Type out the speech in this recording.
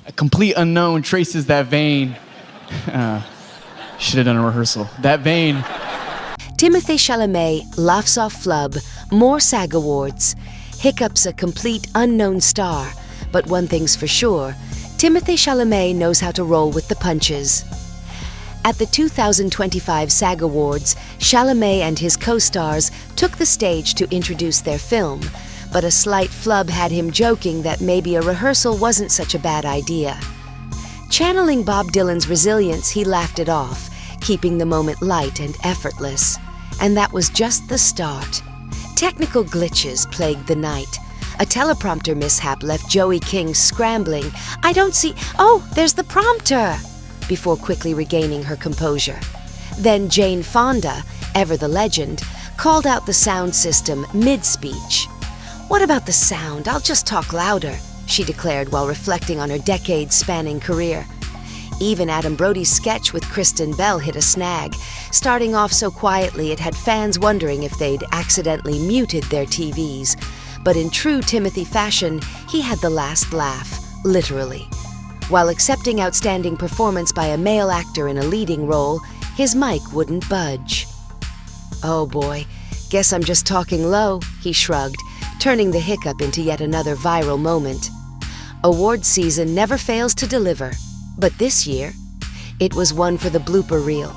A complete unknown traces that vein. Should have done a rehearsal. That vein. Timothée Chalamet laughs off Flub, more SAG Awards. Hiccups a complete unknown star. But one thing's for sure, Timothée Chalamet knows how to roll with the punches. At the 2025 SAG Awards, Chalamet and his co-stars took the stage to introduce their film, but a slight flub had him joking that maybe a rehearsal wasn't such a bad idea. Channeling Bob Dylan's resilience, he laughed it off, keeping the moment light and effortless. And that was just the start. Technical glitches plagued the night. A teleprompter mishap left Joey King scrambling. "I don't see... Oh, there's the prompter!" before quickly regaining her composure. Then Jane Fonda, ever the legend, called out the sound system mid-speech. "What about the sound? I'll just talk louder," she declared while reflecting on her decades-spanning career. Even Adam Brody's sketch with Kristen Bell hit a snag, starting off so quietly it had fans wondering if they'd accidentally muted their TVs. But in true Timothy fashion, he had the last laugh, literally. While accepting outstanding performance by a male actor in a leading role, his mic wouldn't budge. "Oh boy, guess I'm just talking low," he shrugged, turning the hiccup into yet another viral moment. Award season never fails to deliver, but this year, it was one for the blooper reel.